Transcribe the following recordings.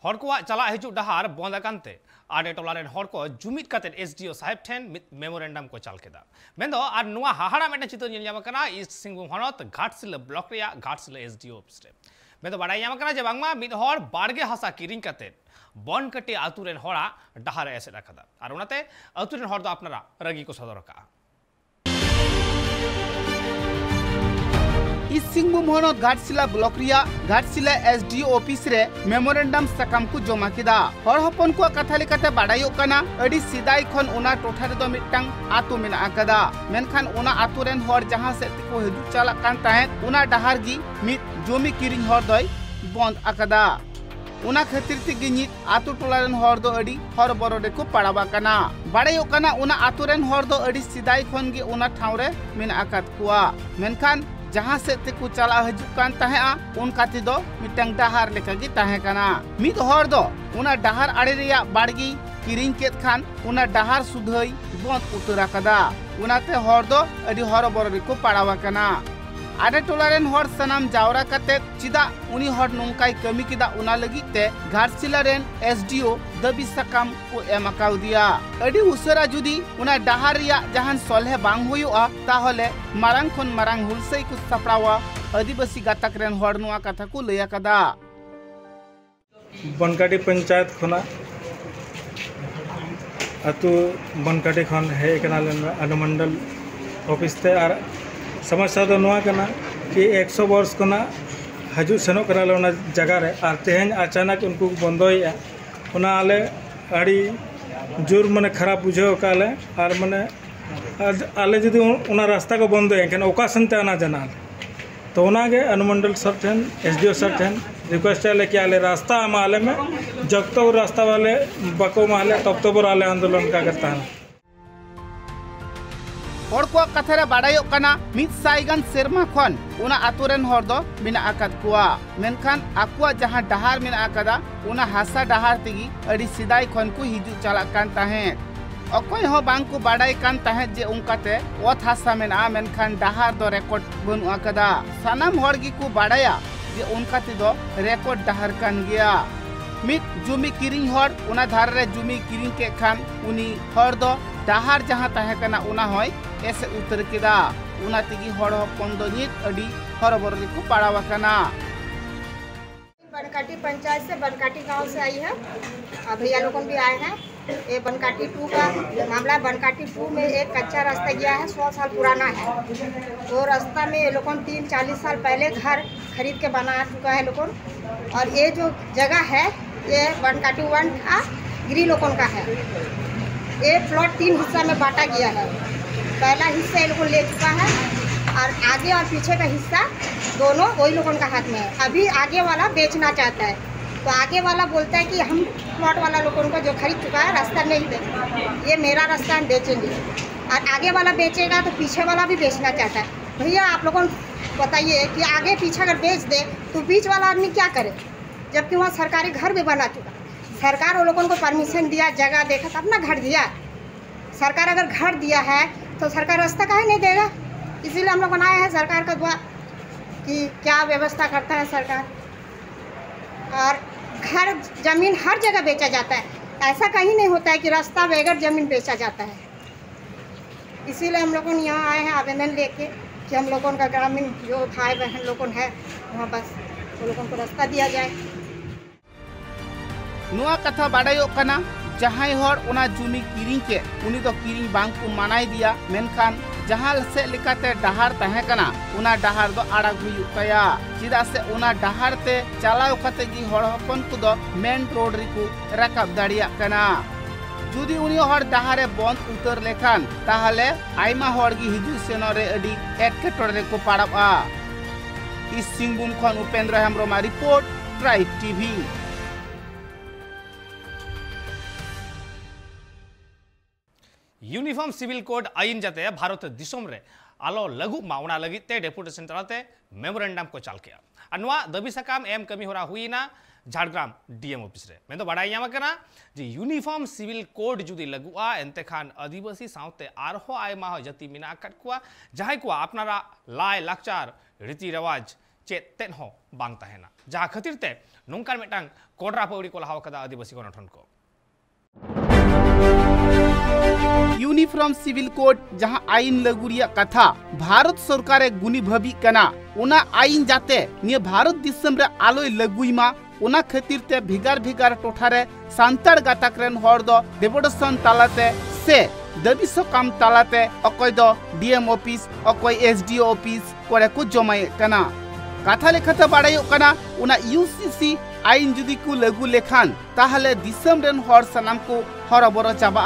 हर को चला हजू डहार बंद अकानते आडे टोलारेन हर को जुमिद काते एसडीओ साहेब ठेन मेमोरेंडम को चाल केदा मेंदो आर नुआ हाहाड़ा मेटे चित्र नेल ᱧᱟᱢ ᱠᱟᱱᱟ ईस्ट सिंहभूम हनत घाटसिला ब्लॉक ᱨᱮᱭᱟᱜ घाटसिला एसडीओ ऑफिस रे मेंदो बाडाय ᱧᱟᱢ ᱠᱟᱱᱟ जे बांगमा मिद हर बाड़गे हासा किरिंग काते बनकटी आतु रेन हड़ा डहार एसेड आकादा आर उनाते आतु रेन हर दो अपनारा रगी को सदर का ईस्ट सिंहभूम हनत घाटसिला ब्लॉक रिया घाटसिला एसडीओ ऑफिस रे मेमोरेंडम साकाम को जमा किदा हर हपन को कथा लेकाते बाडायो काना अडी सिदाई खन उना टोठा रे दो मिटटांग आतु मेना आकादा मेनखान उना आतु रेन हर जहां से को हिजु चाला कान ताहे उना डहार गी मिट जोमी किरिंग हर दय बंद आकादा उना खातिर तिगी नित आतु टोलारेन हर दो अडी हर बरो रे को पड़ावा काना बाडायो काना उना आतु रेन हर दो अडी सिदाई खन गी उना ठाव रे मेना आकाद कुआ मेनखान जहां से को चला हजुकान ताहेआ उनका तिदो मिटंग डहार लेकागी ताहे काना मिद हर दो उना डहार आड़े रिया बाड़गी किरिंग केत खान उना डहार सुधई बंद उतरा कदा उनाते हर दो अडी हर बरो को पड़ावा काना आडे टोलारेन हर सनाम जावरा काते चिदा उनी हर नोंकाई कमी किदा उना लगिते घाटसिला रेन एसडीओ दबी सकाम को एमाकाउ दिया अडी उसरा जुदी उना डहार रिया जहान सलहे बांग हुयुआ ताहले मारांग खन मारांग हुलसई को सपड़ावा आदिवासी गातक रेन हर नुआ कथा को लया कदा बनकाटी पंचायत खना अतु बनकाटी खन हे कनाल अनुमंडल ऑफिस ते आर समस्या दो नुआ कना कि 100 वर्ष कना हजू सेनो कना जगह रे आर तेहन अचानक उनको बंदोया उना आले अड़ी जोर माने खराब बुझे काले आर माने आले जदि उना रास्ता को बंद एखन ओका संते आना जाना तो उनागे अनुमंडल सर ठेन एसडीओ सर ठेन रिक्वेस्ट आले कि आले रास्ता हम आले में जब तक रास्ता वाले बको माले तब तो बर आले आंदोलन का करता है हर को कथारे बाडायो काना मिद साइगन सेरमा खन उना आतुरेन हर दो मिना आकाद कुआ मेनखान आकुआ जहां डहार मिना आकादा उना हासा डहार तिगी अडी सिदाई खन को हिजु चला कान ताहे अकोय हो बांग को बाडाय कान ताहे जे उनकाते ओथ हासा मेना मेनखान डहार दो रेकॉर्ड बनु आकादा सनाम हरगी को बाडाया जे उनकाते दो रेकॉर्ड डहार कान गया मिद जुमी किरिंग हर उना धार रे जुमी किरिंग के खान उनी हर दो डहार जहां ताहे कना उना होय ऐसे उतर केदा उना तिगी हर हपन दो नित अडी हर बरली को पड़ावा कना बनकाटी पंचायत से बनकाटी गांव से आई है भैया लोगों भी आए हैं ये बनकाटी 2 का मामला है। बनकाटी 2 में एक कच्चा रास्ता गया है 100 साल पुराना है वो रास्ता में ये लोगों 30-40 साल पहले घर खरीद के बना चुका है लोगों और ये जो जगह है ये बनकाटी 1 का गिरी लोगों का है। ये प्लॉट 3 हिस्सा में बांटा गया है। पहला हिस्सा ये लोगों ले चुका है और आगे और पीछे का हिस्सा दोनों वही लोगों का हाथ में है। अभी आगे वाला बेचना चाहता है तो आगे वाला बोलता है कि हम प्लॉट वाला लोगों को जो खरीद चुका है रास्ता नहीं दे ये मेरा रास्ता हम बेचेंगे और आगे वाला बेचेगा तो पीछे वाला भी बेचना चाहता है। भैया आप लोगों को बताइए कि आगे पीछे अगर बेच दे तो बीच वाला आदमी क्या करे जबकि वहाँ सरकारी घर भी बना चुका सरकार वो लोगों को परमिशन दिया जगह देखा तब ना घर दिया। सरकार अगर घर दिया है तो सरकार रास्ता काहे नहीं देगा। इसीलिए हम लोग बनाए हैं सरकार का दुआ कि क्या व्यवस्था करता है सरकार और घर जमीन हर जगह बेचा जाता है ऐसा कहीं नहीं होता है कि रास्ता बगैर जमीन बेचा जाता है। इसीलिए हम लोगों यहाँ आए हैं आवेदन लेके कि हम लोगों का ग्रामीण जो भाई बहन लोगों है वहाँ बस वो लोगों को रास्ता दिया जाए। नुआ कथा बाडायो कना जहां हर उना जुमी किरिंग के उनी दो किरिंग बांग को मनाई दिया मेनखान जहां से लिकाते डहार ताहे कना उना डहार दो आड़ा हुयु कया चिदा से उना डहार ते चलाव कते गी हर हपन को दो मेन रोड रिकु रकाब दाड़िया कना जुदी उनी हर डहारे बंद उतर लेखान ताहले आइमा हर गी हिजु सेनो रे अडी एटकेटोर रे को पाड़ाबा। ईस्ट सिंहभूम खन Upendra Hembram report tribe TV. Uniform civil code आईन जाते भारत दिसोम रे आलो लघु मावना लगिते डेपुटेशन तलाते मेमोरेंडम को चाल किया अनवा दबी सकाम एम कमी होरा हुईना झाड़ग्राम डीएम ऑफिस रे मैं तो बड़ा यामा कना जी यूनिफॉर्म सिविल कोड जुदी लगुआ एंते खान आदिवासी सावते आरहो आयमा जति मिना कटकुआ जहाय को अपनारा लाय लाचार रीति रिवाज चेत तेन हो बांग तहेना जहां खातिर ते नोंकार मिटांग कोडरा पौड़ी को लहाव कदा आदिवासी गणठन को यूनिफॉर्म सिविल कोड जहां आईन लागू रिया कथा भारत सरकार गुनी भाबी कना उना आईन जाते निये भारत दिसम रे आलोय लागुइमा उना खातिर ते भिगार भिगार टोठारे सांतार गाताक रेन हर दो डेपुटेशन तालाते से दाबी सकाम तालाते अकय दो डीएम ऑफिस अकय एसडीओ ऑफिस करे को जमाय कना कथा लेखाते बाड़ायो कना उना यूसीसी आईन जुदी को लागू लेखान ताहले दिसम रेन हर सनाम को हरबर चाबा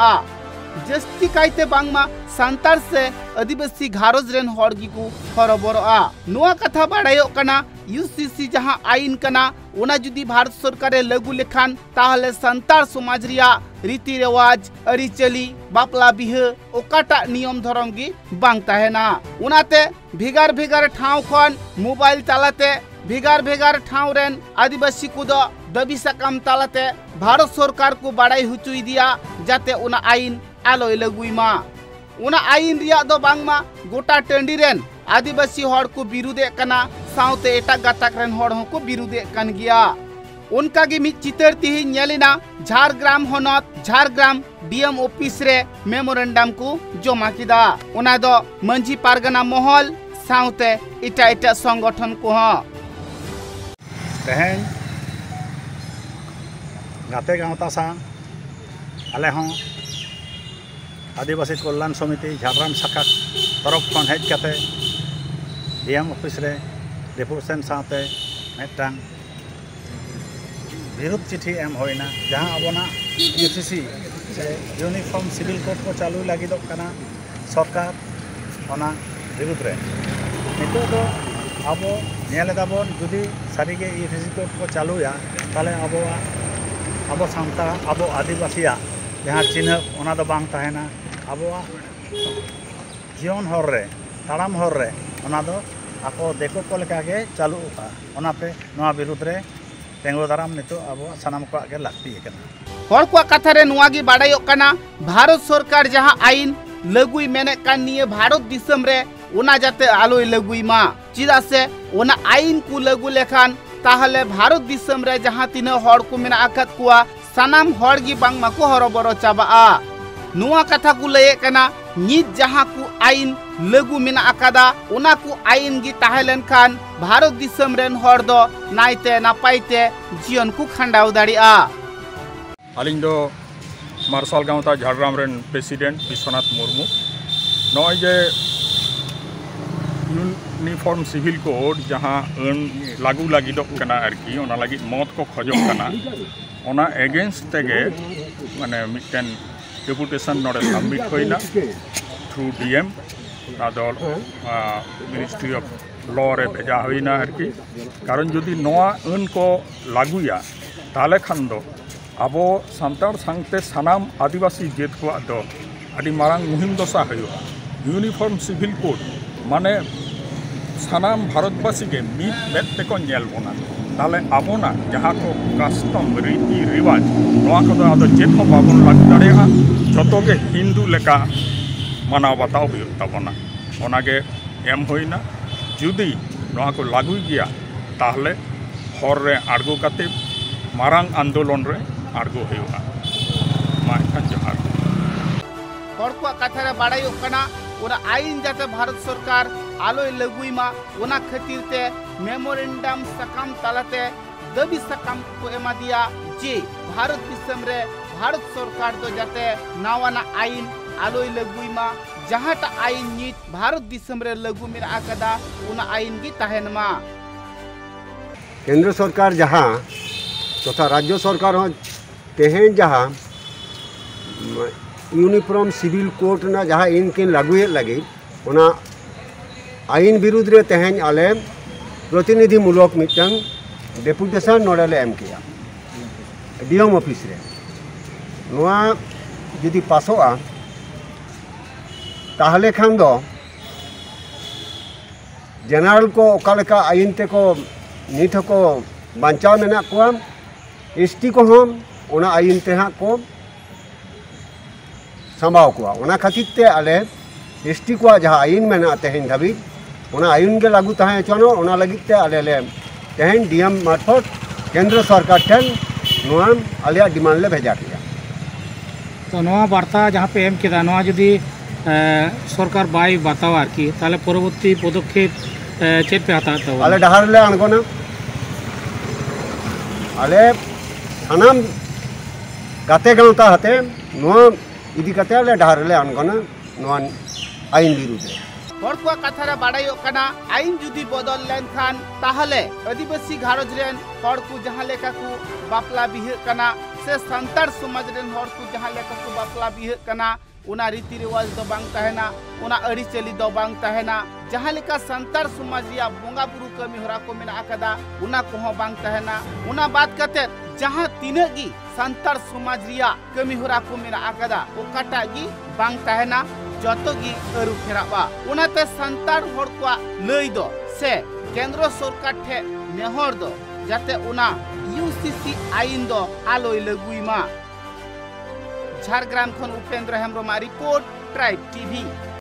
जस्ती कायते बांगमा सांतार से आदिवासी घारोज रेन हरगी को हरबरआ नोआ कथा बाड़ायो कना यूसीसी जहां आईन कना उना जुदी भारत सरकार लागू लेखान ताहले सांतार समाज रिया रीति रिवाज अरिचली बापला बिह ओकाटा नियम धरम गी बांग ताहेना उनाते भिगार भिगार ठाव खन मोबाइल तालाते भिगार भिगार ठाव रेन आदिवासी को दो दाबी सकाम तालाते भारत सरकार को बाड़ाई हुचुई दिया जाते उना आईन आलोय लागुइमा उना आईन रिया दो बांगमा गोटा टंडी रेन आदिवासी हर को बिरुदे कना साउते एटा गाताक रेन हर को बिरुदे कन गिया उनका गे मित चितर तिहि नेलिना झारग्राम होनत झारग्राम डीएम ऑफिस रे मेमोरेंडम को जमा किदा उना दो मंझी पारगना महल साउते एटा एटा संगठन को तेहें गाते गाँवता सा आले हों आदिवासी कल्याण समिति झारग्राम शाखा तरफ खन हेज काते डीएम ऑफिस रे डेपुटेशन साथे मिदटांग विरोध चिठी एम होइना जहां अबोना यूसीसी से यूनिफॉर्म सिविल कोड को चालू लागिदो कना सरकार ओना विरोध रे नितो दो आबो नेलेदाबोन जुदी सारीगे यूसीसी कोड को चालूया ताले आबो सांता आबो आदिवासिया जहां चिन्ह ओना दो बांग ताहेना आबोआ जीवन हर रे ताड़ाम हर रे ओना दो आको देखो को लेका गे चालू उता ओनाते नोआ विरुद्ध रे तेंगो दाराम नितो आबो सनाम को आगे लागती है हर को कथा रे नोआ गी बाड़ायो कना भारत सरकार जहां आईन लागुई मेने कान निये भारत दिसम रे ओना जाते आलोय लागुइमा चिदा से ओना आईन को लागू लेखान ताहले भारत दिसम रे जहां तिना हर को मेना आकत कुआ सनाम हर गी बांगमा को हरबरो चाबा नुआ कथा को लय कना नित जहां को आईन लागू मेना आकादा उना को आईन गी ताहेलन खान भारत दिसम रेन हर दो नाइते नापाइते जीवन को खंडाव दाड़िया आलिंग दो मार्शल गाँवता झारग्राम रेन प्रेसिडेंट विश्वनाथ मुर्मू नय जे यूनिफॉर्म सिविल कोड जहां लागू लागिदोग कना आरकी ओना लागिद मत को खोजोग कना ओना एगेंस्ट तेगे माने मिटन डेपुटेशन नोडे सबमिट होइना थ्रू डीएम आदल मिनिस्ट्री ऑफ लॉ रे भेजा होइना आरकी कारण जदि नोआ अन को लागुया ताले खान दो आबो सांतार सांगते सानाम आदिवासी जेत को दो आदि मारांग मुहिम दशा होइया यूनिफॉर्म सिविल कोड माने सानाम भारतवासी के मित बेत तेको नेल बोना ताले आबोना जहां को कस्टम रीति रिवाज नोआ को आदो जेत हो बाबन लाग दाड़ेहा जतो के हिंदू लेका मानाव बाताव हुई तबना ओनागे एम होइना जुदी नोआ को लागू गया ताहले हर रे आड़गो काते मारांग आंदोलन रे आड़गो हुआ मा एखान जोहार हर को कथा रे बाड़ायो कना ओना आईन जाते भारत सरकार आलोय लागुइमा ओना खातिर ते मेमोरेंडम सकाम तालाते दाबी सकाम को एमा दिया जे भारत दिसम रे भारत सरकार तो जाते नावाना आईन आलोय लागुइमा जहाटा आईन नित भारत दिसम रे लागू मेरा आकदा ओना आईन गी ताहेनमा केंद्र सरकार जहां तथा राज्य सरकार तेहें जहां यूनिफॉर्म सिविल कोड ना जहां इनकिन लागू लगे ओना आईन विरुद्ध रे तेहें आले प्रतिनिधि मूलक मिटंग डेपुटेशन नोडले एम किया डीएम ऑफिस रे नोआ जदि पासोआ ताहले खान दो जेनरल को ओकालेका आईन ते को नित को बांचाव मेना को एसटी को हम ओना आईन ते हा को संभाव को ओना खातिर ते आले एसटी को जहां आईन मेना तेहें धाबी ओना आईन के लागू तहे चनो ओना लगित ते आले ले तेहन डीएम मार्फत केंद्र सरकार ठेन नोआ आलिया डिमांड ले भेजा किया। तो नोआ वार्ता जहाँ पे एम केदा नोआ जदि सरकार बाय बतावा आरकी ताले परवर्ती पदक्षेप चेत पे हता तो आले डहार ले अणगोना आले सानाम गाते गाँवता हते नोआ इदी कते आले डहार ले अणगोना नोआ आईन विरुद्ध हर को कथा रे बाड़ायो कना आईन जुदी बदल लेन खान ताहले आदिवासी घारोज रेन हर को जहां लेका को बापला बिहे कना से संतार समाज रेन हर को जहां लेका को बापला बिहे कना उना रीति रिवाज दो बांग तहेना उना अड़ी चली दो बांग तहेना जहां लेका संतार समाज रिया बोंगा बुरु कमी होरा को मेना आकदा उना को बांग तहेना उना बात कते जहां तिनगी संतार समाज रिया कमी होरा को मेना आकदा ओकाटा गी बांग तहेना जतोगी अरु फेराबा उनाते संतार हर को लई दो से केंद्र सरकार ठे नेहर दो जाते उना यूसीसी आईन दो आलोय लगुइमा। झारग्राम खन Upendra Hembram report tribe TV.